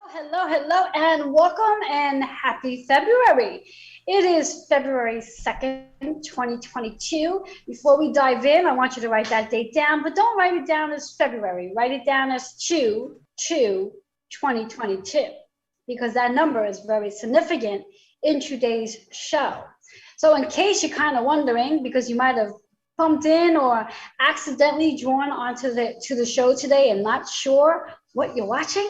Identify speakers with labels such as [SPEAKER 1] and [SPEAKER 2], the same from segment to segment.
[SPEAKER 1] Hello, hello, and welcome and happy February. It is February 2nd, 2022. Before we dive in, I want you to write that date down, but don't write it down as February. Write it down as 2/2/2022, because that number is very significant in today's show. So in case you're kind of wondering, because you might have bumped in or accidentally drawn onto the show today and not sure what you're watching,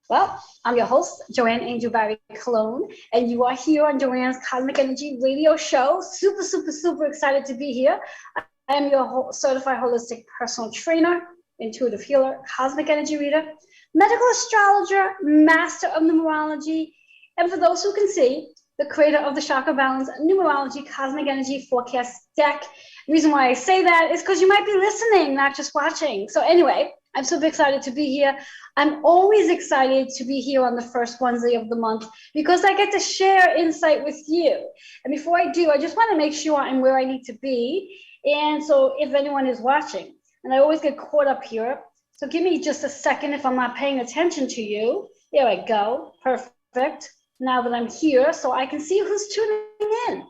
[SPEAKER 1] well, I'm your host, Joanne Angel Barry Cologne, and you are here on Joanne's Cosmic Energy Radio Show. Super, super, super excited to be here. I am your certified holistic personal trainer, intuitive healer, cosmic energy reader, medical astrologer, master of numerology, and for those who can see, the creator of the Chakra Balance Numerology Cosmic Energy Forecast Deck. The reason why I say that is because you might be listening, not just watching. So anyway, I'm super excited to be here. I'm always excited to be here on the first Wednesday of the month because I get to share insight with you. And before I do, I just want to make sure I'm where I need to be. And so if anyone is watching, and I always get caught up here, so give me just a second if I'm not paying attention to you. There I go. Perfect. Now that I'm here, so I can see who's tuning in.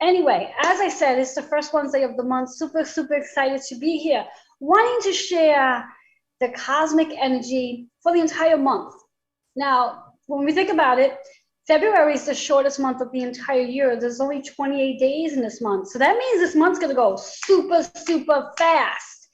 [SPEAKER 1] Anyway, as I said, it's the first Wednesday of the month. Super, super excited to be here. Wanting to share the cosmic energy for the entire month. Now, when we think about it, February is the shortest month of the entire year. There's only 28 days in this month. So that means this month's gonna go super, super fast,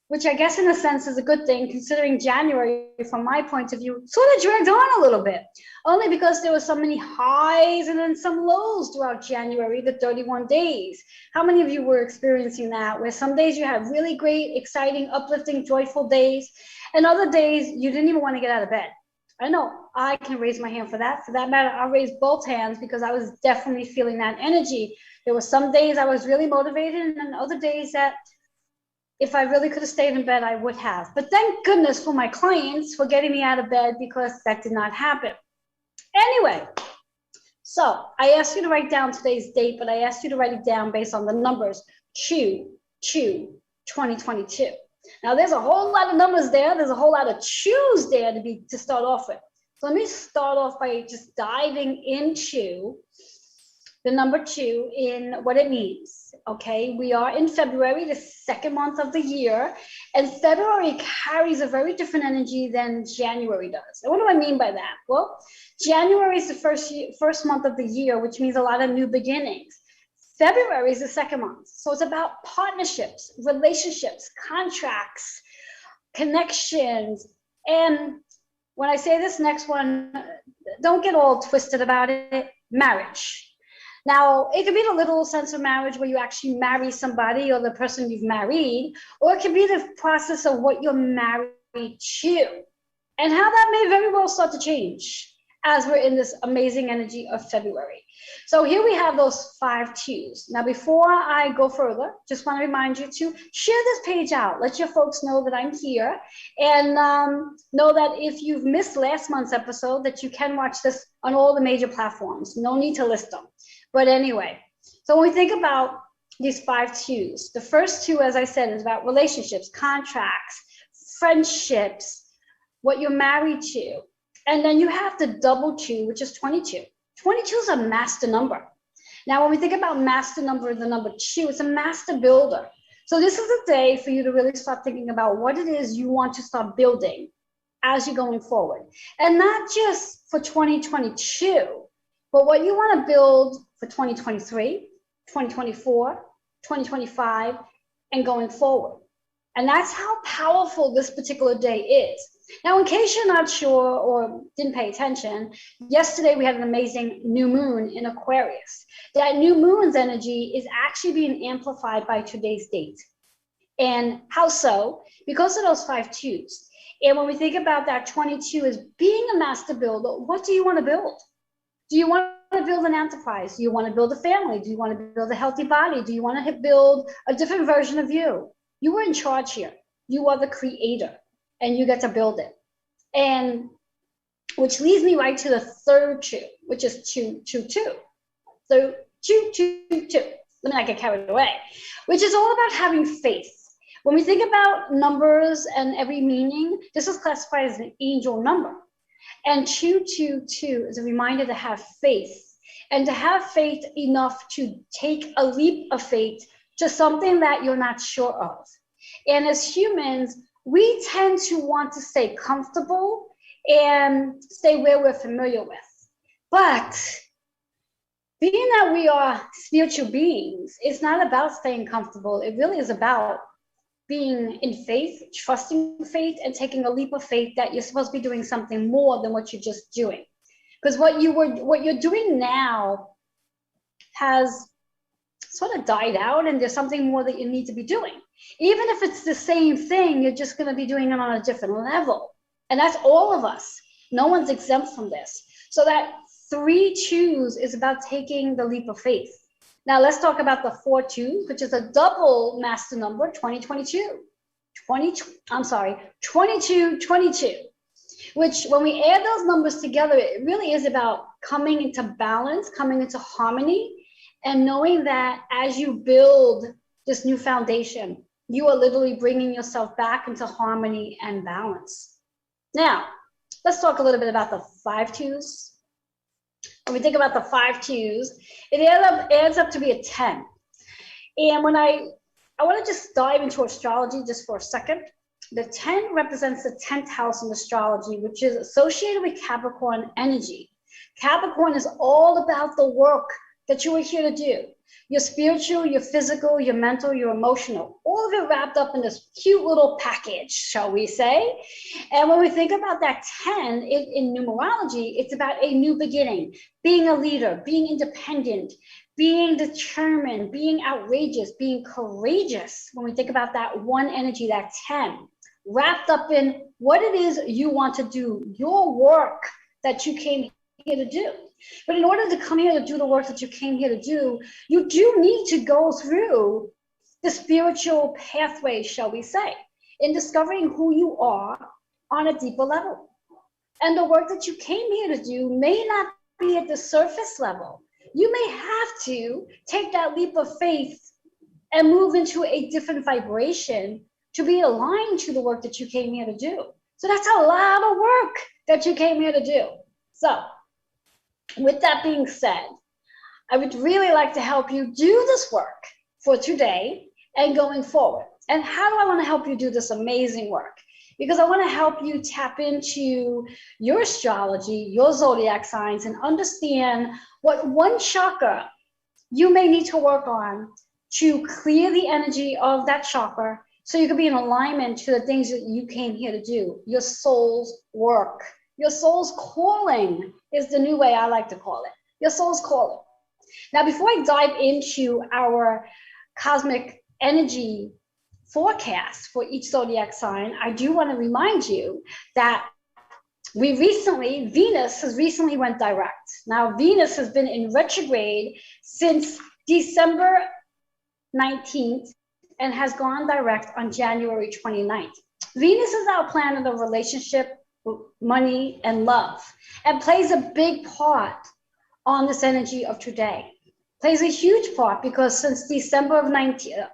[SPEAKER 1] which I guess in a sense is a good thing considering January, from my point of view, sort of dragged on a little bit, only because there were so many highs and then some lows throughout January, the 31 days. How many of you were experiencing that, where some days you had really great, exciting, uplifting, joyful days, and other days you didn't even want to get out of bed? I know I can raise my hand for that. For that matter, I'll raise both hands because I was definitely feeling that energy. There were some days I was really motivated and then other days that if I really could have stayed in bed, I would have. But thank goodness for my clients for getting me out of bed because that did not happen. Anyway, so I asked you to write down today's date, but I asked you to write it down based on the numbers 2/2/2022. Now there's a whole lot of numbers there. There's a whole lot of twos there to start off with. So let me start off by just diving into the number 2 in what it means. Okay, we are in February, the second month of the year, and February carries a very different energy than January does. And what do I mean by that? Well, January is the first month of the year, which means a lot of new beginnings. February is the second month, so it's about partnerships, relationships, contracts, connections. And when I say this next one, don't get all twisted about it, marriage. Now, it could be the literal sense of marriage where you actually marry somebody or the person you've married, or it could be the process of what you're married to and how that may very well start to change as we're in this amazing energy of February. So here we have those 5 2s. Now, before I go further, just want to remind you to share this page out. Let your folks know that I'm here, and know that if you've missed last month's episode, that you can watch this on all the major platforms. No need to list them. But anyway, so when we think about these 5 2s, the first 2, as I said, is about relationships, contracts, friendships, what you're married to. And then you have the double 2, which is 22. 22 is a master number. Now, when we think about master number, the number 2, it's a master builder. So this is a day for you to really start thinking about what it is you want to start building as you're going forward. And not just for 2022, but what you want to build for 2023, 2024, 2025, and going forward. And that's how powerful this particular day is. Now, in case you're not sure or didn't pay attention, yesterday we had an amazing new moon in Aquarius. That new moon's energy is actually being amplified by today's date. And how so? Because of those 5 2s. And when we think about that 22 as being a master builder, what do you want to build? Do you want to build an enterprise? Do you want to build a family? Do you want to build a healthy body? Do you want to build a different version of you? You are in charge here. You are the creator, and you get to build it. And which leads me right to the third 2, which is 2/2/2. So 2/2/2. Let me not get carried away, which is all about having faith. When we think about numbers and every meaning, this is classified as an angel number. And 222 is a reminder to have faith, and to have faith enough to take a leap of faith to something that you're not sure of. And as humans, we tend to want to stay comfortable and stay where we're familiar with. But being that we are spiritual beings, it's not about staying comfortable. It really is about being in faith, trusting faith, and taking a leap of faith that you're supposed to be doing something more than what you're just doing. Because what you're doing now has sort of died out, and there's something more that you need to be doing. Even if it's the same thing, you're just going to be doing it on a different level. And that's all of us. No one's exempt from this. So that 3-2s is about taking the leap of faith. Now let's talk about the 4-2, which is a double master number, 2022. 2222. Which when we add those numbers together, it really is about coming into balance, coming into harmony, and knowing that as you build this new foundation, you are literally bringing yourself back into harmony and balance. Now, let's talk a little bit about the 5-2s. When we think about the 5-2s, it adds up to be a 10. And when I want to just dive into astrology just for a second. The 10 represents the 10th house in astrology, which is associated with Capricorn energy. Capricorn is all about the work that you are here to do. Your spiritual, your physical, your mental, your emotional, all of it wrapped up in this cute little package, shall we say. And when we think about that 10 in numerology, it's about a new beginning, being a leader, being independent, being determined, being outrageous, being courageous. When we think about that one energy, that 10, wrapped up in what it is you want to do, your work that you came here to do. But in order to come here to do the work that you came here to do, you do need to go through the spiritual pathway, shall we say, in discovering who you are on a deeper level. And the work that you came here to do may not be at the surface level. You may have to take that leap of faith and move into a different vibration to be aligned to the work that you came here to do. So that's a lot of work that you came here to do. So with that being said, I would really like to help you do this work for today and going forward. And how do I want to help you do this amazing work? Because I want to help you tap into your astrology, your zodiac signs, and understand what one chakra you may need to work on to clear the energy of that chakra so you can be in alignment to the things that you came here to do, your soul's work. Your soul's calling is the new way I like to call it. Your soul's calling. Now, before I dive into our cosmic energy forecast for each zodiac sign, I do want to remind you that Venus has recently went direct. Now, Venus has been in retrograde since December 19th and has gone direct on January 29th. Venus is our planet of relationship, money, and love, and plays a big part on this energy of today. Plays a huge part because since December 19th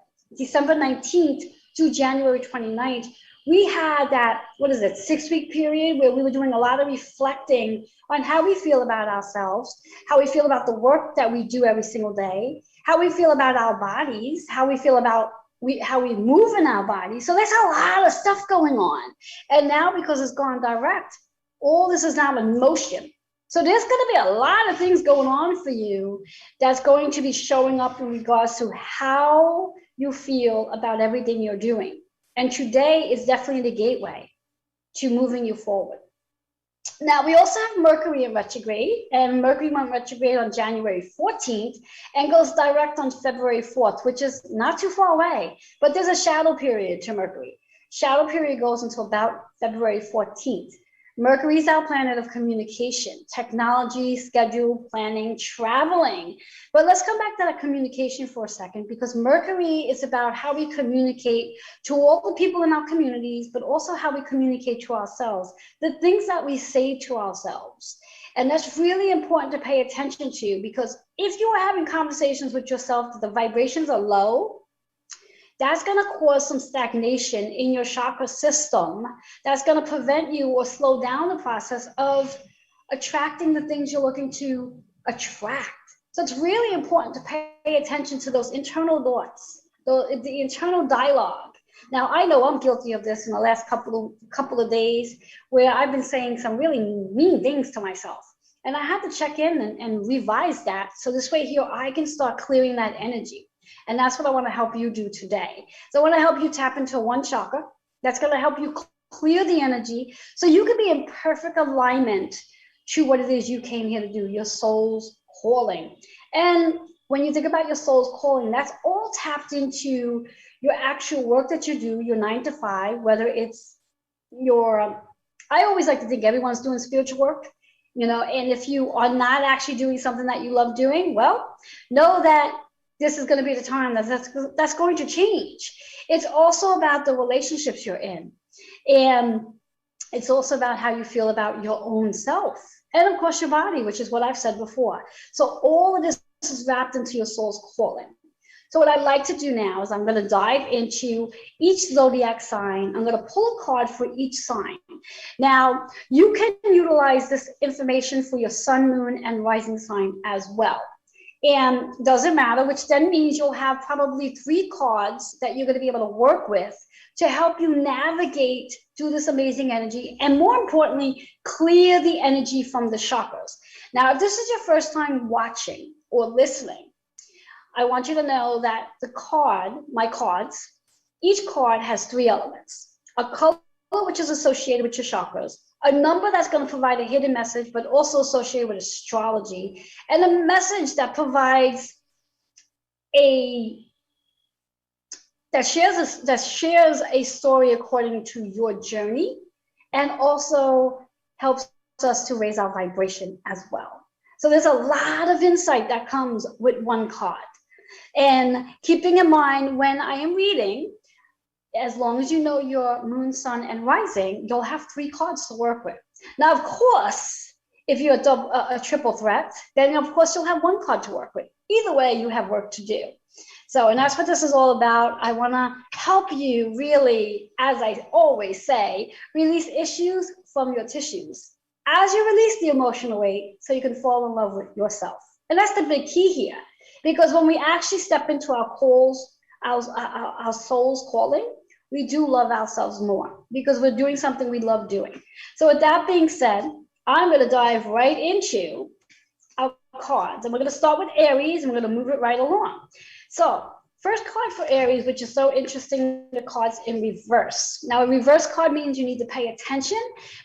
[SPEAKER 1] to January 29th, we had that, 6-week period where we were doing a lot of reflecting on how we feel about ourselves, how we feel about the work that we do every single day, how we feel about our bodies, how we feel about how we move in our bodies. So there's a lot of stuff going on. And now because it's gone direct, all this is now in motion. So there's going to be a lot of things going on for you that's going to be showing up in regards to how you feel about everything you're doing. And today is definitely the gateway to moving you forward. Now, we also have Mercury in retrograde, and Mercury went retrograde on January 14th and goes direct on February 4th, which is not too far away, but there's a shadow period to Mercury. Shadow period goes until about February 14th. Mercury is our planet of communication, technology, schedule, planning, traveling. But let's come back to that communication for a second, because Mercury is about how we communicate to all the people in our communities, but also how we communicate to ourselves, the things that we say to ourselves. And that's really important to pay attention to, because if you are having conversations with yourself that the vibrations are low, that's going to cause some stagnation in your chakra system. That's going to prevent you or slow down the process of attracting the things you're looking to attract. So it's really important to pay attention to those internal thoughts, the internal dialogue. Now, I know I'm guilty of this in the last couple of days, where I've been saying some really mean things to myself. And I had to check in and revise that. So this way here, I can start clearing that energy. And that's what I want to help you do today. So I want to help you tap into one chakra. That's going to help you clear the energy so you can be in perfect alignment to what it is you came here to do, your soul's calling. And when you think about your soul's calling, that's all tapped into your actual work that you do, your 9 to 5, whether it's your, I always like to think everyone's doing spiritual work, you know, and if you are not actually doing something that you love doing, well, know that this is going to be the time that's going to change. It's also about the relationships you're in. And it's also about how you feel about your own self. And of course, your body, which is what I've said before. So all of this is wrapped into your soul's calling. So what I'd like to do now is I'm going to dive into each zodiac sign. I'm going to pull a card for each sign. Now, you can utilize this information for your sun, moon, and rising sign as well. And doesn't matter, which then means you'll have probably 3 cards that you're going to be able to work with to help you navigate through this amazing energy, and more importantly, clear the energy from the chakras. Now, if this is your first time watching or listening, I want you to know that my cards, each card has 3 elements. A color, which is associated with your chakras, a number that's going to provide a hidden message, but also associated with astrology, and a message that provides that shares a story according to your journey, and also helps us to raise our vibration as well. So there's a lot of insight that comes with one card. And keeping in mind, when I am reading, as long as you know your moon, sun, and rising, you'll have 3 cards to work with. Now, of course, if you're a triple threat, then of course you'll have 1 card to work with. Either way, you have work to do. So, and that's what this is all about. I want to help you really, as I always say, release issues from your tissues as you release the emotional weight, so you can fall in love with yourself. And that's the big key here, because when we actually step into our calls, our soul's calling, we do love ourselves more because we're doing something we love doing. So with that being said, I'm going to dive right into our cards, and we're going to start with Aries, and we're going to move it right along. So first card for Aries, which is so interesting, the cards in reverse. Now, a reverse card means you need to pay attention,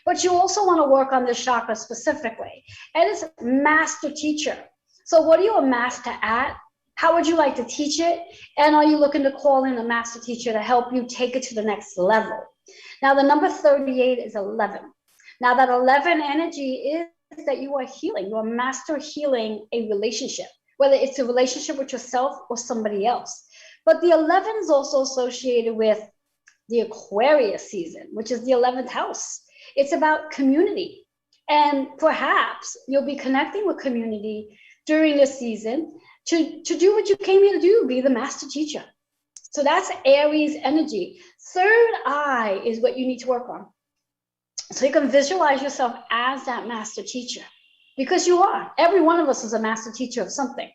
[SPEAKER 1] but you also want to work on the chakra specifically. And it's master teacher. So what are you a master at? How would you like to teach it? And are you looking to call in a master teacher to help you take it to the next level? Now, the number 38 is 11. Now, that 11 energy is that you are healing. You are master healing a relationship, whether it's a relationship with yourself or somebody else. But the 11 is also associated with the Aquarius season, which is the 11th house. It's about community. And perhaps you'll be connecting with community during this season to do what you came here to do, be the master teacher. So that's Aries energy. Third eye is what you need to work on. So you can visualize yourself as that master teacher, because you are. Every one of us is a master teacher of something.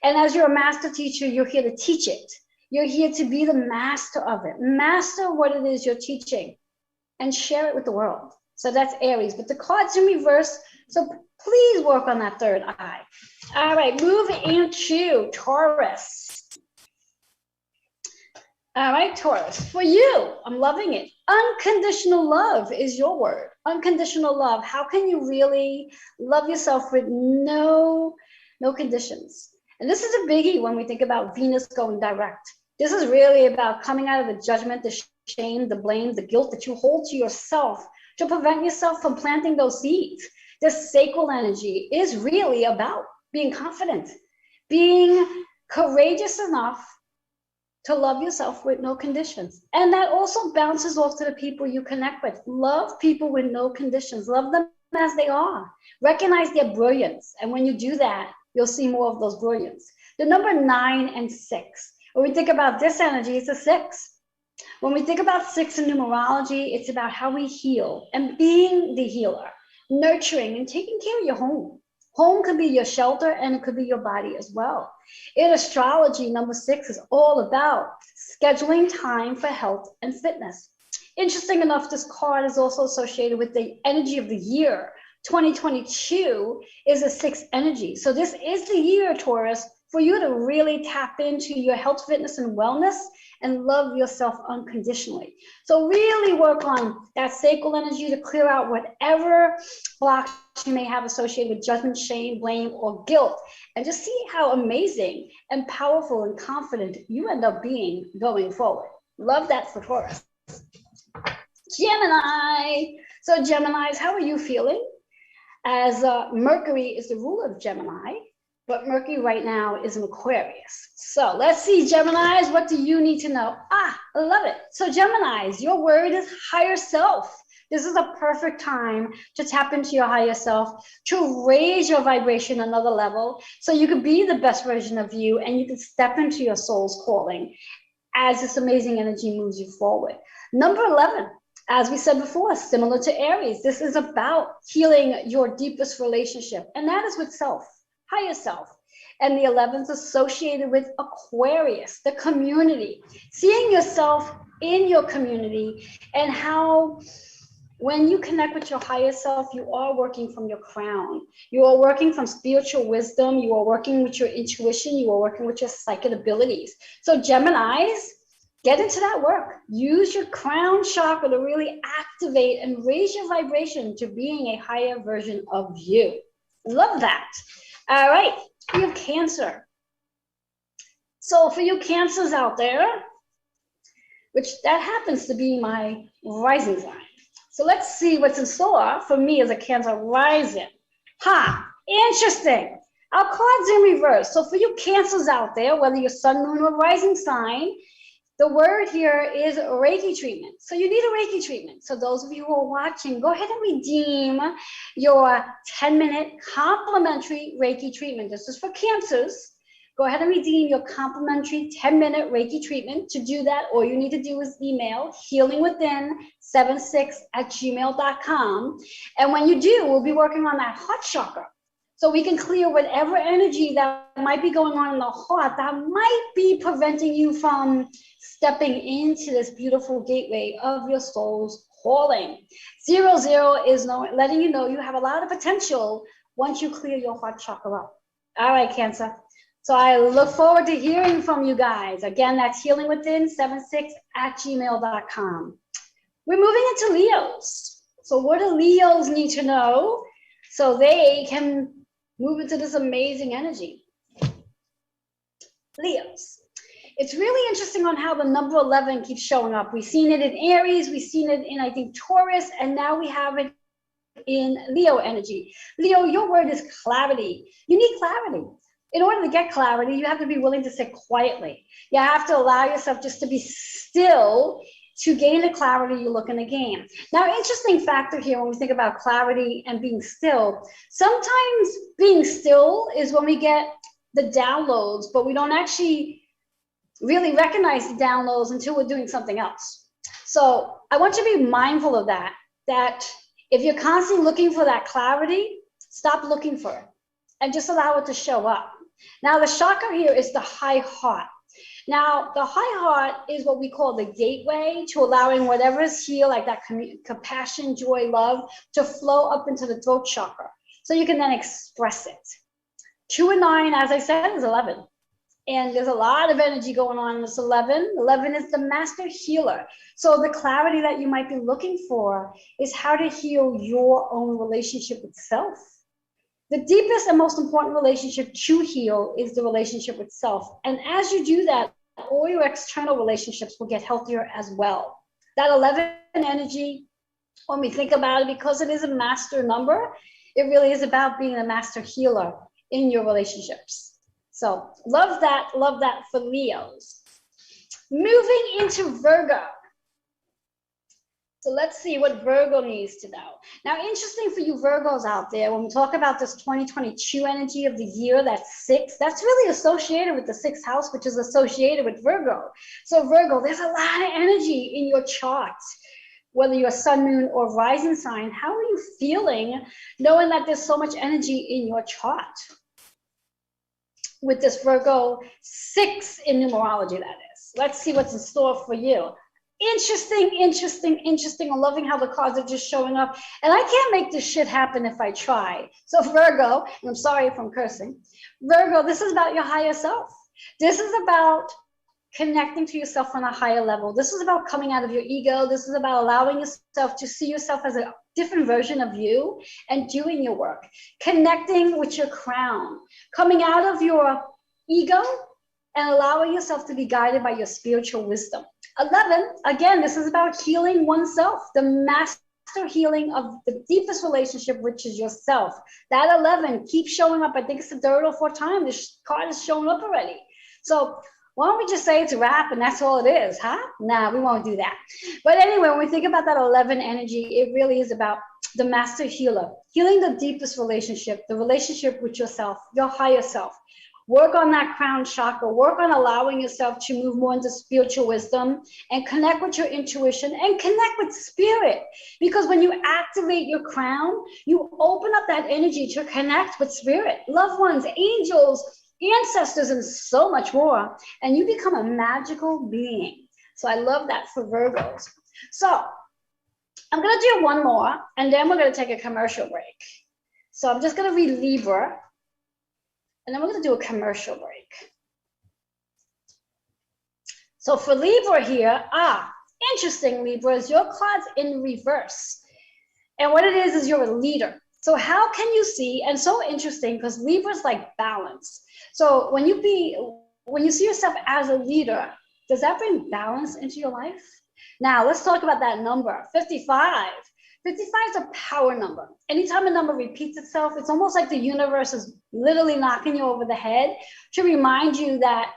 [SPEAKER 1] And as you're a master teacher, you're here to teach it. You're here to be the master of it. Master what it is you're teaching and share it with the world. So that's Aries. But the card's in reverse, so please work on that third eye. All right, move into Taurus. All right, Taurus, for you, I'm loving it. Unconditional love is your word. Unconditional love. How can you really love yourself with no conditions? And this is a biggie when we think about Venus going direct. This is really about coming out of the judgment, the shame, the blame, the guilt that you hold to yourself to prevent yourself from planting those seeds. This sacral energy is really about being confident, being courageous enough to love yourself with no conditions. And that also bounces off to the people you connect with. Love people with no conditions. Love them as they are. Recognize their brilliance. And when you do that, you'll see more of those brilliance. The number 9 and 6 When we think about this energy, it's a 6. When we think about 6 in numerology, it's about how we heal and being the healer, nurturing and taking care of your home. Home could be your shelter and it could be your body as well. In astrology, number 6 is all about scheduling time for health and fitness. Interesting enough, this card is also associated with the energy of the year. 2022 is a 6 energy. So this is the year, Taurus, for you to really tap into your health, fitness, and wellness and love yourself unconditionally. So really work on that sacral energy to clear out whatever blocks you may have associated with judgment, shame, blame, or guilt. And just see how amazing and powerful and confident you end up being going forward. Love that for Taurus. Gemini. So Geminis, how are you feeling? As Mercury is the ruler of Gemini, but Mercury right now is in Aquarius. So let's see, Geminis, what do you need to know? I love it. So Geminis, your word is higher self. This is a perfect time to tap into your higher self, to raise your vibration another level so you can be the best version of you and you can step into your soul's calling as this amazing energy moves you forward. Number 11. As we said before, similar to Aries, this is about healing your deepest relationship, and that is with self, higher self. And the 11th associated with Aquarius, the community, seeing yourself in your community and how when you connect with your higher self, you are working from your crown. You are working from spiritual wisdom. You are working with your intuition. You are working with your psychic abilities. So Geminis, get into that work. Use your crown chakra to really activate and raise your vibration to being a higher version of you. Love that. All right, we have Cancer. So for you Cancers out there, which that happens to be my rising sign. So let's see what's in store for me as a Cancer rising. Interesting. Our card's in reverse. So for you Cancers out there, whether you're sun, moon, or rising sign, the word here is Reiki treatment. So you need a Reiki treatment. So those of you who are watching, go ahead and redeem your 10-minute complimentary Reiki treatment. This is for Cancers. Go ahead and redeem your complimentary 10-minute Reiki treatment. To do that, all you need to do is email healingwithin76@gmail.com. And when you do, we'll be working on that heart chakra. So we can clear whatever energy that might be going on in the heart that might be preventing you from stepping into this beautiful gateway of your soul's calling. 00 is letting you know you have a lot of potential once you clear your heart chakra up. All right, Cancer. So I look forward to hearing from you guys. Again, that's healingwithin76@gmail.com. We're moving into Leos. So what do Leos need to know so they can move into this amazing energy? Leos. It's really interesting on how the number 11 keeps showing up. We've seen it in Aries, we've seen it in, I think, Taurus, and now we have it in Leo energy. Leo, your word is clarity. You need clarity. In order to get clarity, you have to be willing to sit quietly. You have to allow yourself just to be still to gain the clarity you're looking to gain. Now, interesting factor here when we think about clarity and being still, sometimes being still is when we get the downloads, but we don't actually really recognize the downloads until we're doing something else. So I want you to be mindful of that if you're constantly looking for that clarity, stop looking for it and just allow it to show up. Now, the chakra here is the high heart. Now, the high heart is what we call the gateway to allowing whatever is here, like that compassion, joy, love, to flow up into the throat chakra. So you can then express it. 2 and 9, as I said, is 11. And there's a lot of energy going on in this 11. 11 is the master healer. So the clarity that you might be looking for is how to heal your own relationship with self. The deepest and most important relationship to heal is the relationship with self. And as you do that, all your external relationships will get healthier as well. That 11 energy, when we think about it, because it is a master number, it really is about being a master healer in your relationships. So love that for Leos. Moving into Virgo. So let's see what Virgo needs to know. Now, interesting for you Virgos out there, when we talk about this 2022 energy of the year, that's 6, that's really associated with the 6th house, which is associated with Virgo. So Virgo, there's a lot of energy in your chart, whether you're sun, moon, or rising sign. How are you feeling knowing that there's so much energy in your chart? With this Virgo 6 in numerology, that is. Let's see what's in store for you. Interesting, interesting, interesting. I'm loving how the cards are just showing up. And I can't make this shit happen if I try. So Virgo, and I'm sorry if I'm cursing, Virgo, this is about your higher self. This is about connecting to yourself on a higher level. This is about coming out of your ego. This is about allowing yourself to see yourself as a different version of you and doing your work. Connecting with your crown. Coming out of your ego and allowing yourself to be guided by your spiritual wisdom. 11, again, this is about healing oneself, the master healing of the deepest relationship, which is yourself. That 11 keeps showing up. I think it's the 3rd or 4th time this card is showing up already. So why don't we just say it's a wrap and that's all it is, huh? Nah, we won't do that. But anyway, when we think about that 11 energy, it really is about the master healer, healing the deepest relationship, the relationship with yourself, your higher self. Work on that crown chakra, work on allowing yourself to move more into spiritual wisdom and connect with your intuition and connect with spirit. Because when you activate your crown, you open up that energy to connect with spirit, loved ones, angels, ancestors, and so much more. And you become a magical being. So I love that for Virgos. So I'm going to do one more, and then we're going to take a commercial break. So I'm just going to read Libra. And then we're going to do a commercial break. So for Libra here, interesting, Libras, your card's in reverse. And what it is you're a leader. So how can you see, and so interesting, because Libra's like balance. So when you see yourself as a leader, does that bring balance into your life? Now let's talk about that number, 55. 55 is a power number. Anytime a number repeats itself, it's almost like the universe is literally knocking you over the head to remind you that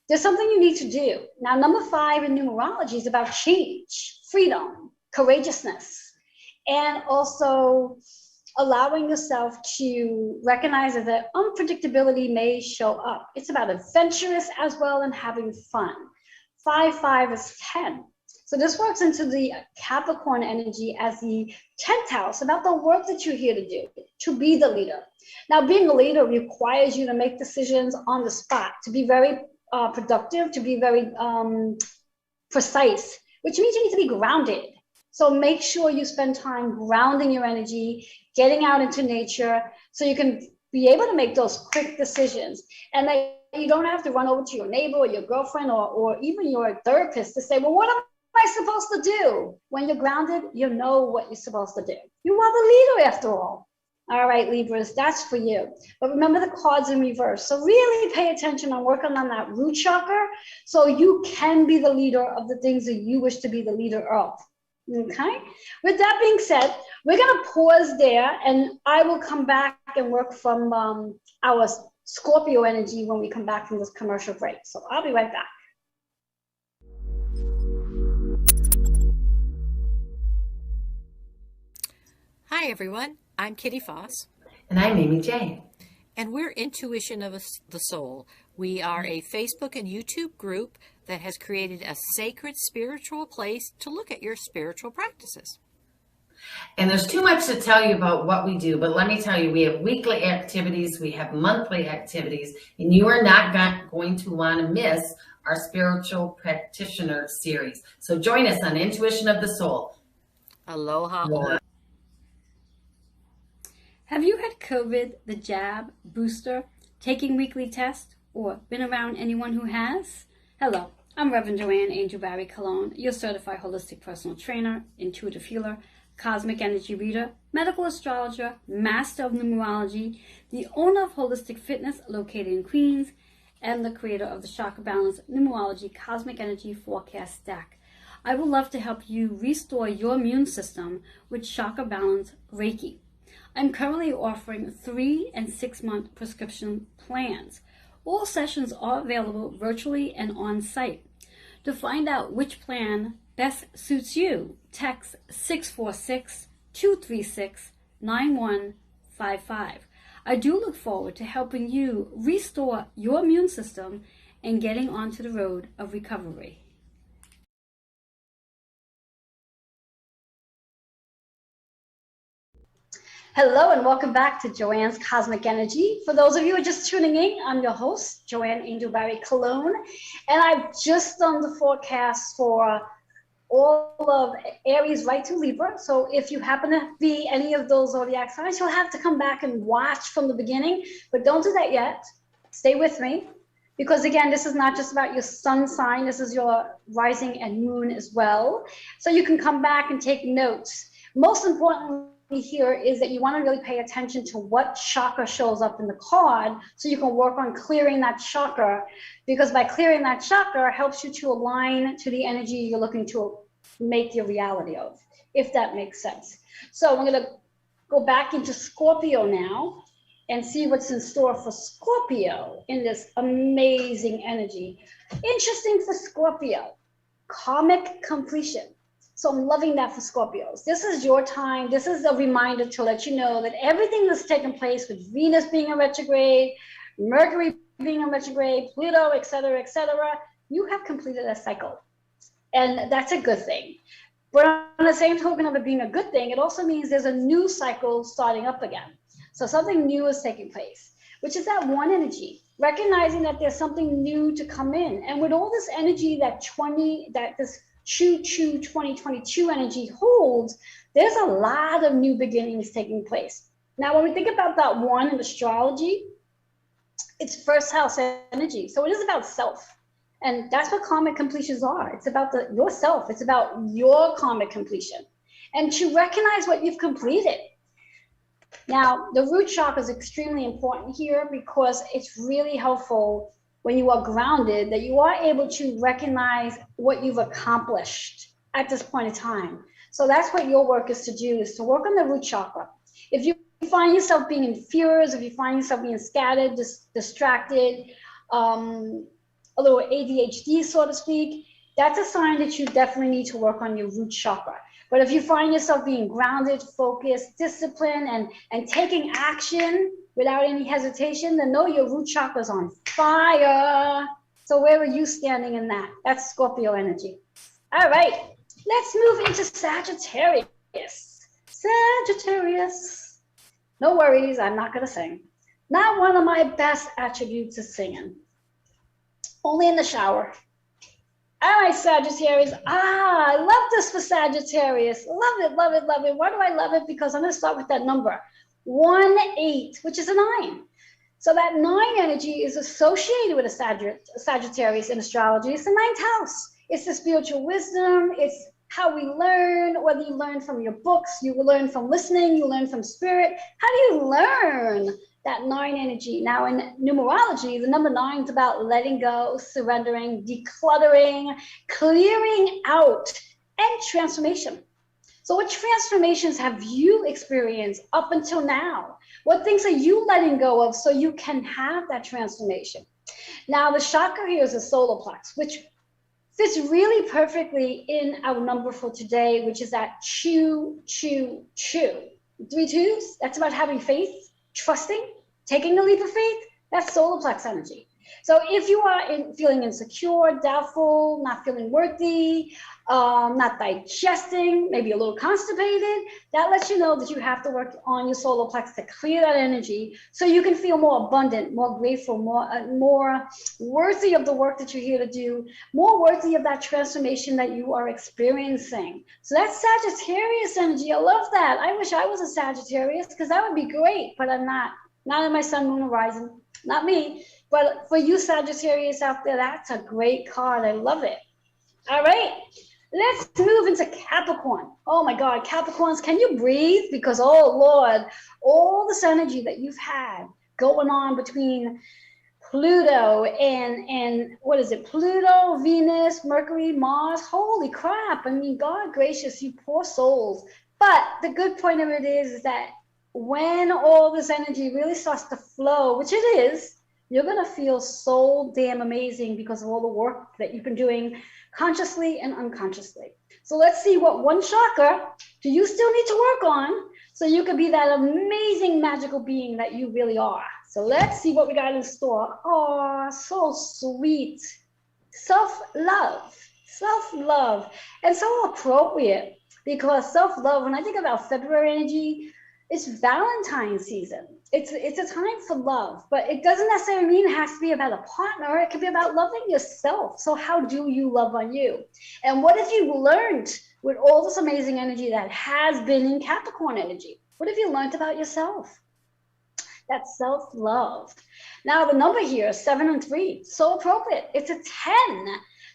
[SPEAKER 1] there's something you need to do. Now, number 5 in numerology is about change, freedom, courageousness, and also allowing yourself to recognize that the unpredictability may show up. It's about adventurous as well and having fun. 5 is 10. So this works into the Capricorn energy as the 10th house, about the work that you're here to do, to be the leader. Now, being a leader requires you to make decisions on the spot, to be very productive, to be very precise, which means you need to be grounded. So make sure you spend time grounding your energy, getting out into nature, so you can be able to make those quick decisions. And that you don't have to run over to your neighbor or your girlfriend or even your therapist to say, well, what am I supposed to do? When you're grounded, you know what you're supposed to do. You are the leader after all. All right, Libras, that's for you. But remember the cards in reverse. So really pay attention on working on that root chakra so you can be the leader of the things that you wish to be the leader of. Okay? With that being said, we're going to pause there and I will come back and work from our Scorpio energy when we come back from this commercial break. So I'll be right back.
[SPEAKER 2] Hi everyone, I'm Kitty Foss.
[SPEAKER 3] And I'm Amy J.
[SPEAKER 2] And we're Intuition of the Soul. We are a Facebook and YouTube group that has created a sacred spiritual place to look at your spiritual practices.
[SPEAKER 3] And there's too much to tell you about what we do, but let me tell you, we have weekly activities, we have monthly activities, and you are not going to want to miss our Spiritual Practitioner series. So join us on Intuition of the Soul.
[SPEAKER 2] Aloha.
[SPEAKER 1] Have you had COVID, the jab, booster, taking weekly tests, or been around anyone who has? Hello, I'm Reverend Joanne Angel Barry Cologne, your certified holistic personal trainer, intuitive healer, cosmic energy reader, medical astrologer, master of numerology, the owner of Holistic Fitness located in Queens, and the creator of the Chakra Balance Numerology Cosmic Energy Forecast Stack. I would love to help you restore your immune system with Chakra Balance Reiki. I'm currently offering 3 and 6 month prescription plans. All sessions are available virtually and on site. To find out which plan
[SPEAKER 4] best suits you. Text 646-236-9155. I do look forward to helping you restore your immune system and getting onto the road of recovery.
[SPEAKER 1] Hello and welcome back to Joanne's Cosmic Energy. For those of you who are just tuning in, I'm your host, Joanne Angel Barry Cologne, and I've just done the forecast for all of Aries right to Libra. So if you happen to be any of those zodiac signs, you'll have to come back and watch from the beginning, but don't do that yet. Stay with me, because again, this is not just about your sun sign, this is your rising and moon as well. So you can come back and take notes. Most importantly here is that you want to really pay attention to what chakra shows up in the card, so you can work on clearing that chakra, because by clearing that chakra helps you to align to the energy you're looking to make your reality of, if that makes sense. So I'm going to go back into Scorpio now and see what's in store for Scorpio in this amazing energy. Interesting for Scorpio, karmic completion. So I'm loving that for Scorpios. This is your time. This is a reminder to let you know that everything that's taken place with Venus being in retrograde, Mercury being in retrograde, Pluto, etc., you have completed a cycle. And that's a good thing. But on the same token of it being a good thing, it also means there's a new cycle starting up again. So something new is taking place, which is that one energy, recognizing that there's something new to come in. And with all this energy that this choo-choo 2022 energy holds, there's a lot of new beginnings taking place. Now, when we think about that one in astrology, it's first house energy. So it is about self. And that's what karmic completions are. It's about yourself. It's about your karmic completion. And to recognize what you've completed. Now, the root chakra is extremely important here, because it's really helpful when you are grounded, that you are able to recognize what you've accomplished at this point in time. So that's what your work is to do, is to work on the root chakra. If you find yourself being in fears, if you find yourself being scattered, distracted, a little ADHD, so to speak, that's a sign that you definitely need to work on your root chakra. But if you find yourself being grounded, focused, disciplined, and taking action without any hesitation, then know your root chakra is on fire. So where are you standing in that? That's Scorpio energy. All right, let's move into Sagittarius. Sagittarius. No worries, I'm not going to sing. Not one of my best attributes is singing. Only in the shower. All right, Sagittarius. I love this for Sagittarius. Love it, love it, love it. Why do I love it? Because I'm going to start with that number. 1-8, which is a 9. So that 9 energy is associated with a Sagittarius in astrology. It's the 9th house. It's the spiritual wisdom. It's how we learn, whether you learn from your books, you will learn from listening, you learn from spirit. How do you learn that 9 energy? Now in numerology, the number 9 is about letting go, surrendering, decluttering, clearing out, and transformation. So what transformations have you experienced up until now? What things are you letting go of so you can have that transformation? Now the chakra here is a solar plex, which fits really perfectly in our number for today, which is that choo, choo, choo. 3 2s, that's about having faith, trusting, taking a leap of faith. That's solar plex energy. So if you are feeling insecure, doubtful, not feeling worthy, not digesting, maybe a little constipated, that lets you know that you have to work on your solar plex to clear that energy so you can feel more abundant, more grateful, more worthy of the work that you're here to do, more worthy of that transformation that you are experiencing. So that's Sagittarius energy. I love that. I wish I was a Sagittarius, because that would be great, but I'm not. Not in my sun, moon, horizon. Not me. But for you Sagittarius out there, that's a great card. I love it. All right. Let's move into Capricorn. Oh my God, Capricorns, can you breathe? Because, oh Lord, all this energy that you've had going on between Pluto and what is it? Pluto, Venus, Mercury, Mars. Holy crap. I mean, God gracious, you poor souls. But the good point of it is that when all this energy really starts to flow, which it is, you're going to feel so damn amazing because of all the work that you've been doing consciously and unconsciously. So let's see what one chakra do you still need to work on so you can be that amazing magical being that you really are. So let's see what we got in store. Oh, so sweet. Self-love, self-love, and so appropriate, because self-love, when I think about February energy, it's Valentine's season. It's a time for love, but it doesn't necessarily mean it has to be about a partner. It could be about loving yourself. So how do you love on you? And what have you learned with all this amazing energy that has been in Capricorn energy? What have you learned about yourself? That's self-love. Now the number here is 7 and 3. So appropriate. It's a 10.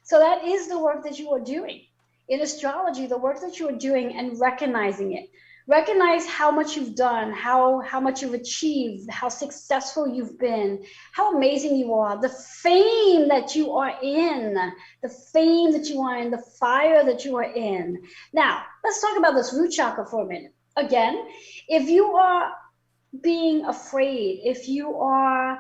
[SPEAKER 1] So that is the work that you are doing. In astrology, the work that you are doing and recognizing it. Recognize how much you've done, how much you've achieved, how successful you've been, how amazing you are, the fame that you are in, the fame that you are in, the fire that you are in. Now, let's talk about this root chakra for a minute. Again, if you are being afraid, if you are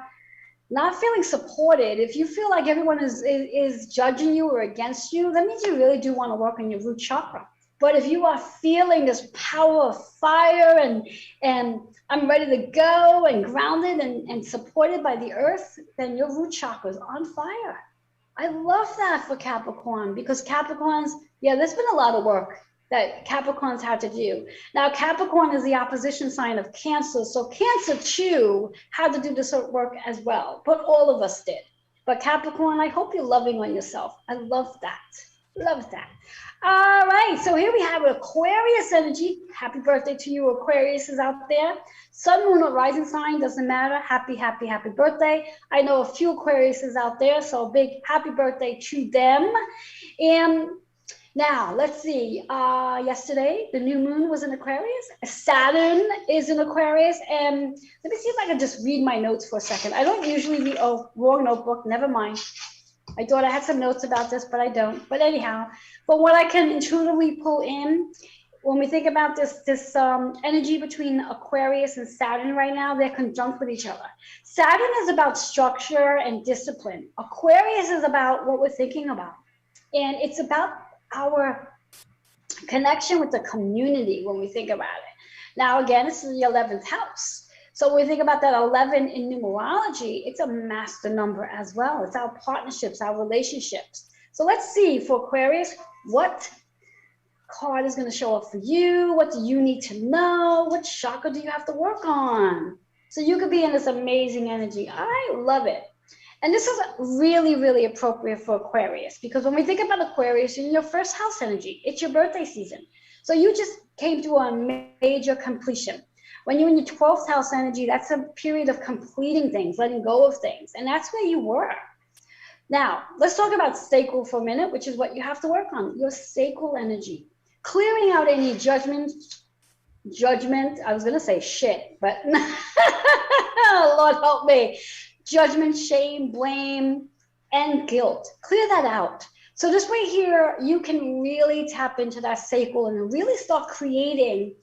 [SPEAKER 1] not feeling supported, if you feel like everyone is judging you or against you, that means you really do want to work on your root chakra. But if you are feeling this power of fire and I'm ready to go and grounded and supported by the earth, then your root chakra is on fire. I love that for Capricorn, because Capricorns, yeah, there's been a lot of work that Capricorns had to do. Now, Capricorn is the opposition sign of Cancer, so Cancer too had to do this work as well, but all of us did. But Capricorn, I hope you're loving on yourself. I love that. Love that. All right, so here we have Aquarius energy. Happy birthday to you, Aquarius is out there. Sun, moon, or rising sign, doesn't matter. Happy, happy, happy birthday. I know a few Aquariuses out there, so a big happy birthday to them. And now, let's see. Yesterday, the new moon was in Aquarius. Saturn is in Aquarius. And let me see if I can just read my notes for a second. I don't usually read, oh, wrong notebook, never mind. I thought I had some notes about this, but I don't. But anyhow, but what I can intuitively pull in, when we think about this energy between Aquarius and Saturn right now, they're conjunct with each other. Saturn is about structure and discipline. Aquarius is about what we're thinking about. And it's about our connection with the community when we think about it. Now, again, this is the 11th house. So when we think about that 11 in numerology, it's a master number as well. It's our partnerships, our relationships. So let's see for Aquarius, what card is going to show up for you? What do you need to know? What chakra do you have to work on? So you could be in this amazing energy. I love it. And this is really, really appropriate for Aquarius, because when we think about Aquarius, you're in your first house energy. It's your birthday season. So you just came to a major completion. When you're in your 12th house energy, that's a period of completing things, letting go of things. And that's where you were. Now, let's talk about sacral for a minute, which is what you have to work on, your sacral energy. Clearing out any judgment, I was going to say shit, but Lord help me. Judgment, shame, blame, and guilt. Clear that out. So this way here, you can really tap into that sacral and really start creating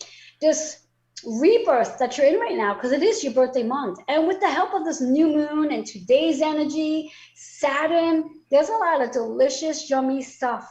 [SPEAKER 1] this rebirth that you're in right now, because it is your birthday month. And with the help of this new moon and today's energy, Saturn, there's a lot of delicious, yummy stuff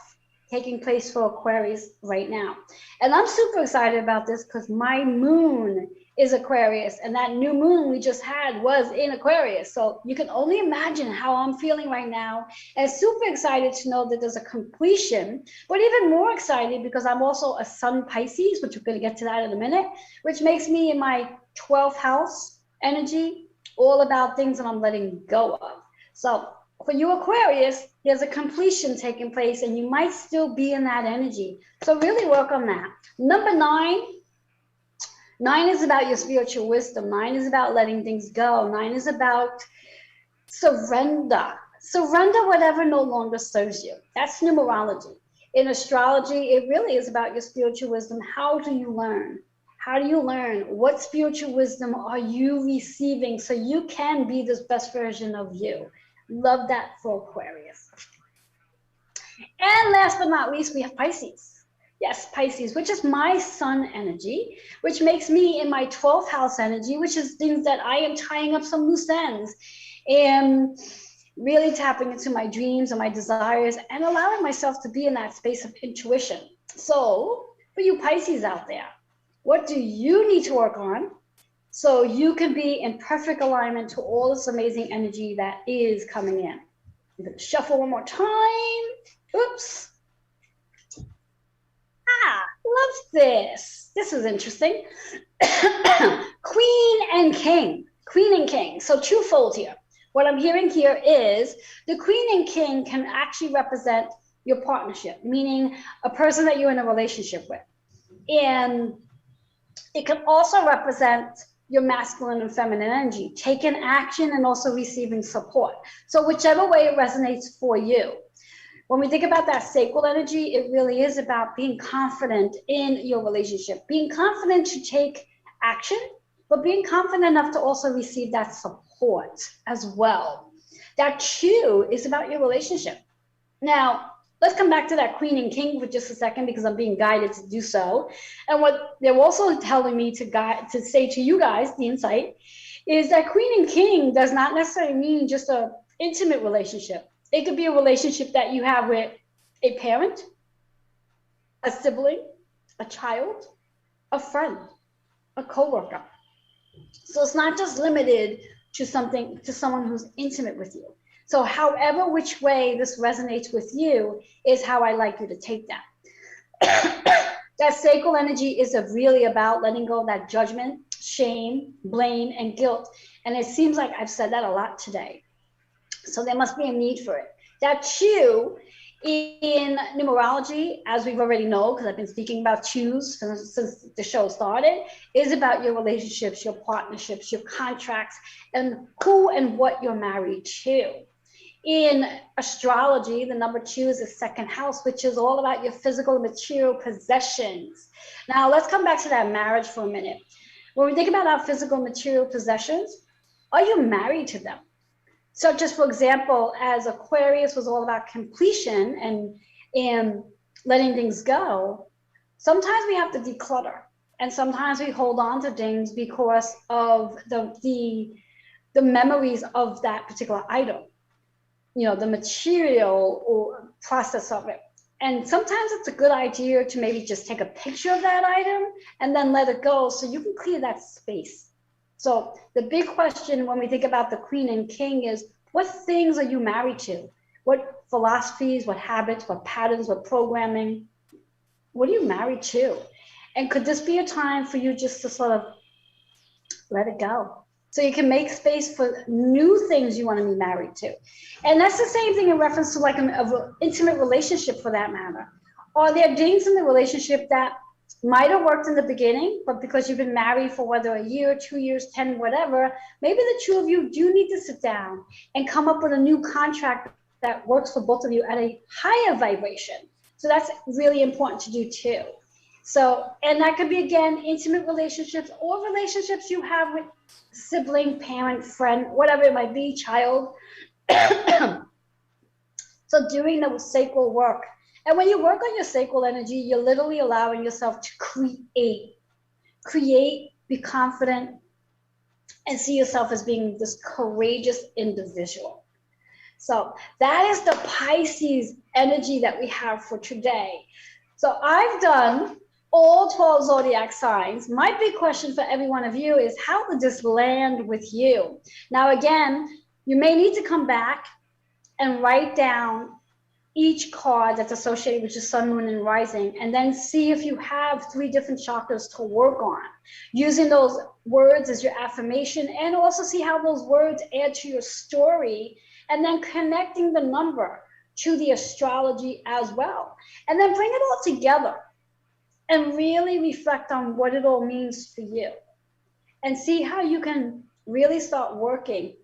[SPEAKER 1] taking place for Aquarius right now. And I'm super excited about this because my moon is Aquarius, and that new moon we just had was in Aquarius. So you can only imagine how I'm feeling right now, and super excited to know that there's a completion, but even more excited because I'm also a Sun Pisces, which we're going to get to that in a minute, which makes me in my 12th house energy all about things that I'm letting go of. So for you Aquarius, there's a completion taking place, and you might still be in that energy. So really work on that. Number 9. 9 is about your spiritual wisdom. 9 is about letting things go. 9 is about surrender. Surrender whatever no longer serves you. That's numerology. In astrology, it really is about your spiritual wisdom. How do you learn? How do you learn? What spiritual wisdom are you receiving so you can be this best version of you? Love that for Aquarius. And last but not least, we have Pisces. Yes, Pisces, which is my sun energy, which makes me in my 12th house energy, which is things that I am tying up some loose ends and really tapping into my dreams and my desires and allowing myself to be in that space of intuition. So for you Pisces out there, what do you need to work on so you can be in perfect alignment to all this amazing energy that is coming in? I'm going to shuffle one more time. Oops. Love this. This is interesting. Queen and King. Queen and King. So twofold here. What I'm hearing here is the Queen and King can actually represent your partnership, meaning a person that you're in a relationship with. And it can also represent your masculine and feminine energy, taking action and also receiving support. So whichever way it resonates for you. When we think about that sacral energy, it really is about being confident in your relationship, being confident to take action, but being confident enough to also receive that support as well. That too is about your relationship. Now, let's come back to that Queen and King for just a second, because I'm being guided to do so. And what they're also telling me to say to you guys, the insight, is that Queen and King does not necessarily mean just an intimate relationship. It could be a relationship that you have with a parent, a sibling, a child, a friend, a coworker. So it's not just limited to someone who's intimate with you. So however which way this resonates with you is how I like you to take that. That sacral energy is really about letting go of that judgment, shame, blame, and guilt. And it seems like I've said that a lot today. So there must be a need for it. That two, in numerology, as we've already know, because I've been speaking about twos since the show started, is about your relationships, your partnerships, your contracts, and who and what you're married to. In astrology, the number 2 is the second house, which is all about your physical and material possessions. Now, let's come back to that marriage for a minute. When we think about our physical material possessions, are you married to them? So just for example, as Aquarius was all about completion and letting things go, sometimes we have to declutter. And sometimes we hold on to things because of the memories of that particular item, you know, the material or process of it. And sometimes it's a good idea to maybe just take a picture of that item and then let it go so you can clear that space. So the big question when we think about the Queen and King is, what things are you married to? What philosophies, what habits, what patterns, what programming? What are you married to? And could this be a time for you just to sort of let it go? So you can make space for new things you want to be married to. And that's the same thing in reference to like an intimate relationship for that matter. Are there things in the relationship that might have worked in the beginning, but because you've been married for whether a year, 2 years, 10, whatever, maybe the two of you do need to sit down and come up with a new contract that works for both of you at a higher vibration. So that's really important to do too. So, and that could be, again, intimate relationships or relationships you have with sibling, parent, friend, whatever it might be, child. So doing the sacral work. And when you work on your sacral energy, you're literally allowing yourself to create, be confident, and see yourself as being this courageous individual. So that is the Pisces energy that we have for today. So I've done all 12 zodiac signs. My big question for every one of you is, how would this land with you? Now, again, you may need to come back and write down each card that's associated with your sun, moon, and rising, and then see if you have 3 different chakras to work on, using those words as your affirmation, and also see how those words add to your story, and then connecting the number to the astrology as well. And then bring it all together and really reflect on what it all means for you, and see how you can really start working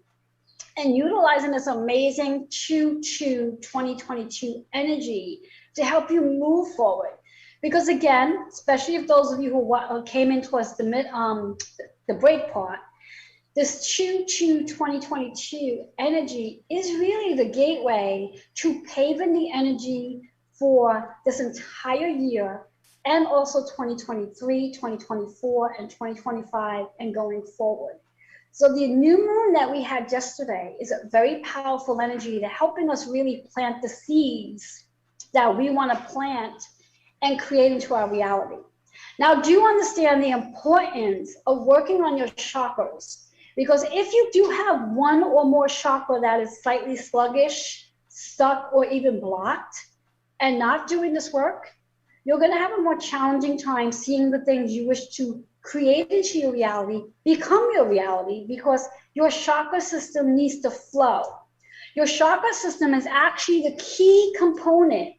[SPEAKER 1] and utilizing this amazing 2/2/2022 energy to help you move forward. Because again, especially if those of you who came in towards the break part, this 2/2/2022 energy is really the gateway to paving the energy for this entire year, and also 2023, 2024, and 2025, and going forward. So the new moon that we had yesterday is a very powerful energy to helping us really plant the seeds that we want to plant and create into our reality. Now, do understand the importance of working on your chakras, because if you do have one or more chakra that is slightly sluggish, stuck, or even blocked, and not doing this work, you're going to have a more challenging time seeing the things you wish to create into your reality become your reality, because your chakra system needs to flow. Your chakra system is actually the key component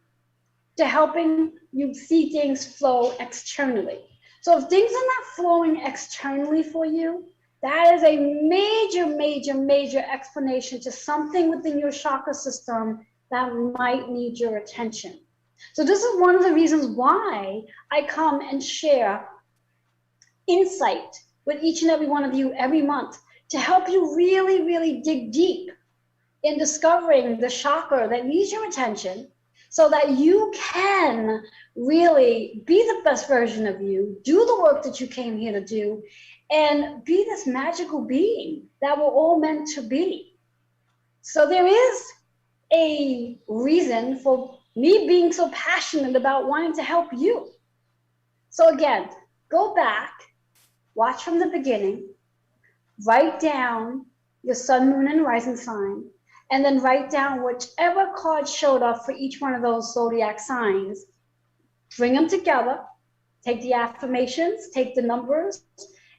[SPEAKER 1] to helping you see things flow externally. So if things are not flowing externally for you, that is a major, major, major explanation to something within your chakra system that might need your attention. So this is one of the reasons why I come and share insight with each and every one of you every month to help you really, really dig deep in discovering the chakra that needs your attention, so that you can really be the best version of you, do the work that you came here to do, and be this magical being that we're all meant to be. So there is a reason for me being so passionate about wanting to help you. So again, go back, watch from the beginning, write down your sun, moon, and rising sign, and then write down whichever card showed up for each one of those zodiac signs. Bring them together, take the affirmations, take the numbers,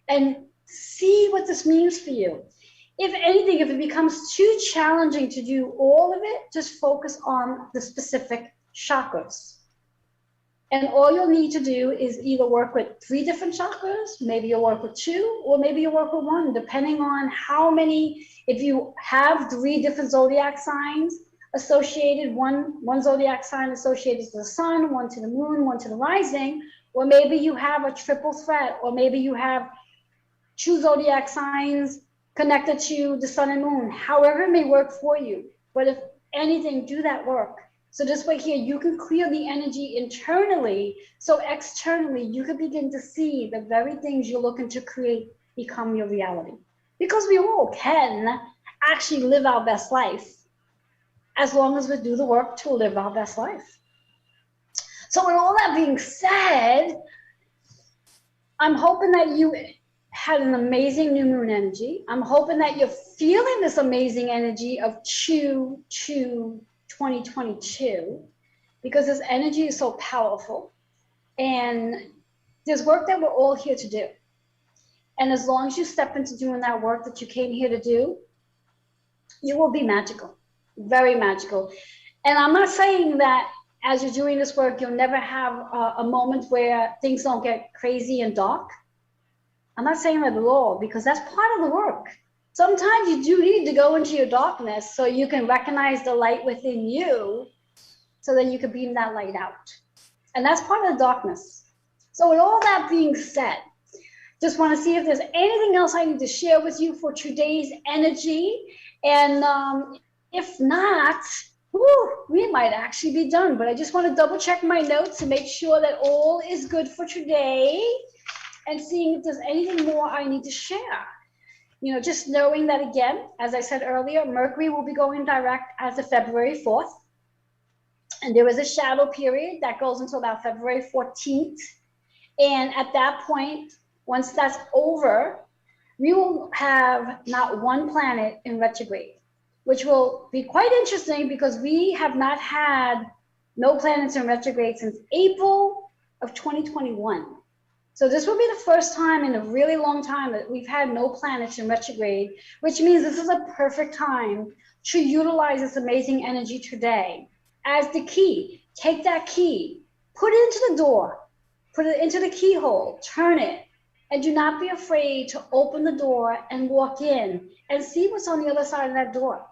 [SPEAKER 1] and see what this means for you. If anything, if it becomes too challenging to do all of it, just focus on the specific chakras. And all you'll need to do is either work with 3 different chakras, maybe you'll work with 2, or maybe you'll work with 1, depending on how many. If you have 3 different zodiac signs associated, one zodiac sign associated to the sun, 1 to the moon, 1 to the rising, or maybe you have a triple threat, or maybe you have 2 zodiac signs connected to the sun and moon, however it may work for you. But if anything, do that work. So this way here, you can clear the energy internally, so externally you can begin to see the very things you're looking to create become your reality. Because we all can actually live our best life, as long as we do the work to live our best life. So with all that being said, I'm hoping that you had an amazing new moon energy. I'm hoping that you're feeling this amazing energy of 2022, because this energy is so powerful, and there's work that we're all here to do. And as long as you step into doing that work that you came here to do, you will be magical, very magical. And I'm not saying that as you're doing this work, you'll never have a moment where things don't get crazy and dark. I'm not saying that at all, because that's part of the work. Sometimes you do need to go into your darkness so you can recognize the light within you, so then you can beam that light out. And that's part of the darkness. So with all that being said, just want to see if there's anything else I need to share with you for today's energy. And if not, we might actually be done. But I just want to double check my notes to make sure that all is good for today, and seeing if there's anything more I need to share. You know, just knowing that, again, as I said earlier, Mercury will be going direct as of February 4th. And there is a shadow period that goes until about February 14th. And at that point, once that's over, we will have not one planet in retrograde, which will be quite interesting, because we have not had no planets in retrograde since April of 2021. So this will be the first time in a really long time that we've had no planets in retrograde, which means this is a perfect time to utilize this amazing energy today as the key. Take that key, put it into the door, put it into the keyhole, turn it, and do not be afraid to open the door and walk in and see what's on the other side of that door,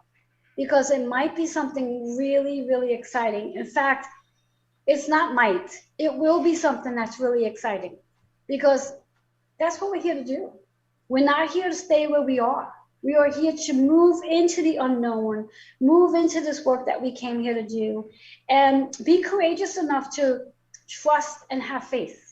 [SPEAKER 1] because it might be something really, really exciting. In fact, it's not might, it will be something that's really exciting, because that's what we're here to do. We're not here to stay where we are. We are here to move into the unknown, move into this work that we came here to do, and be courageous enough to trust and have faith.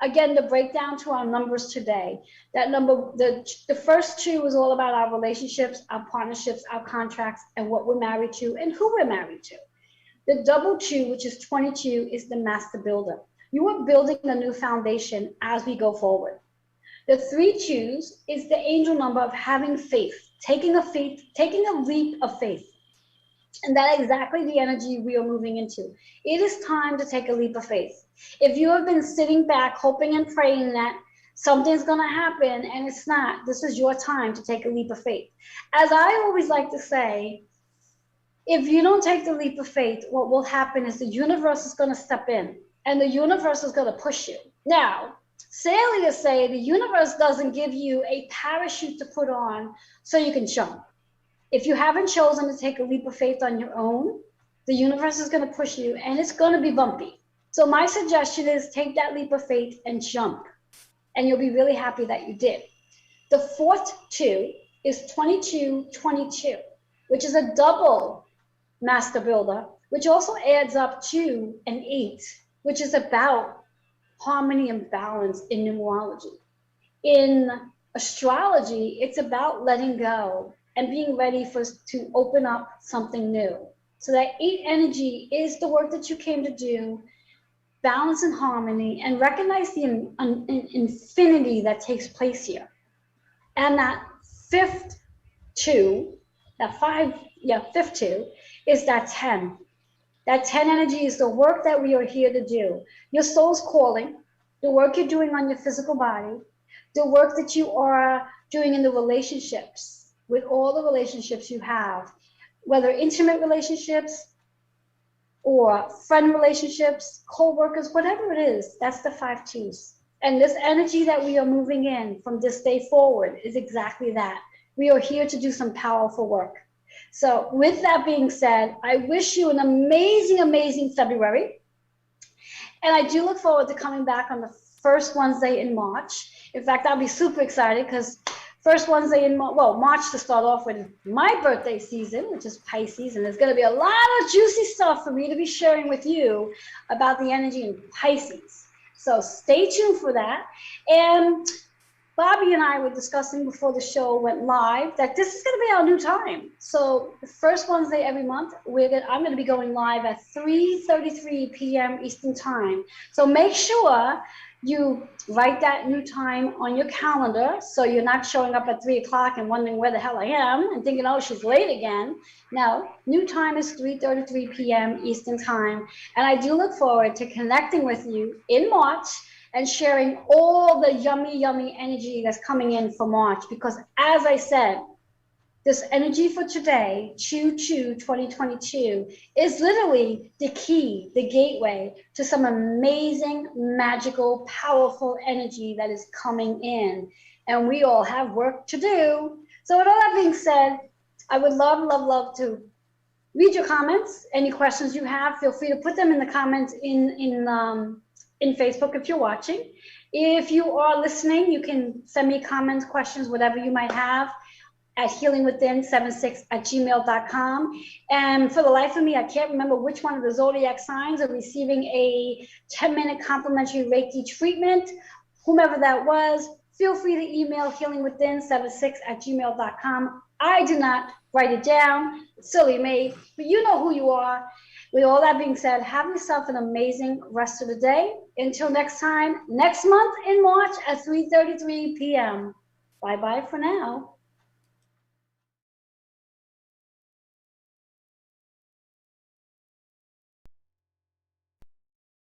[SPEAKER 1] Again, to break down to our numbers today, that number, the first 2 is all about our relationships, our partnerships, our contracts, and what we're married to and who we're married to. The double 2, which is 22, is the master builder. You are building a new foundation as we go forward. The 3-2 is the angel number of having faith, taking a leap of faith. And that is exactly the energy we are moving into. It is time to take a leap of faith. If you have been sitting back hoping and praying that something's going to happen and it's not, this is your time to take a leap of faith. As I always like to say, if you don't take the leap of faith, what will happen is the universe is going to step in and the universe is going to push you. Now, sadly to say, the universe doesn't give you a parachute to put on so you can jump. If you haven't chosen to take a leap of faith on your own, the universe is going to push you and it's going to be bumpy. So my suggestion is take that leap of faith and jump, and you'll be really happy that you did. The 4th 2 is 2222, which is a double master builder, which also adds up to an 8, which is about harmony and balance in numerology. In astrology, it's about letting go and being ready to open up something new. So that 8 energy is the work that you came to do, balance and harmony, and recognize the infinity that takes place here. And that 5th 2, that 5th 2 is that 10. That 10 energy is the work that we are here to do. Your soul's calling, the work you're doing on your physical body, the work that you are doing in the relationships, with all the relationships you have, whether intimate relationships or friend relationships, co-workers, whatever it is, that's the 5-2s. And this energy that we are moving in from this day forward is exactly that. We are here to do some powerful work. So with that being said, I wish you an amazing, amazing February. And I do look forward to coming back on the first Wednesday in March. In fact, I'll be super excited because first Wednesday in March to start off with my birthday season, which is Pisces, and there's going to be a lot of juicy stuff for me to be sharing with you about the energy in Pisces. So stay tuned for that. And Bobby and I were discussing before the show went live that this is going to be our new time. So the first Wednesday every month, I'm going to be going live at 3:33 p.m. Eastern Time. So make sure you write that new time on your calendar so you're not showing up at 3 o'clock and wondering where the hell I am and thinking, oh, she's late again. No, new time is 3:33 p.m. Eastern Time. And I do look forward to connecting with you in March and sharing all the yummy, yummy energy that's coming in for March. Because as I said, this energy for today, 2022, is literally the key, the gateway to some amazing, magical, powerful energy that is coming in. And we all have work to do. So with all that being said, I would love, love, love to read your comments. Any questions you have, feel free to put them in the comments in Facebook if you're watching. If you are listening, you can send me comments, questions, whatever you might have at healingwithin76@gmail.com. And for the life of me, I can't remember which one of the zodiac signs are receiving a 10-minute complimentary Reiki treatment. Whomever that was, feel free to email healingwithin76@gmail.com. I did not write it down. It's silly me, but you know who you are. With all that being said, have yourself an amazing rest of the day. Until next time, next month in March at 3:33 p.m. Bye-bye for now.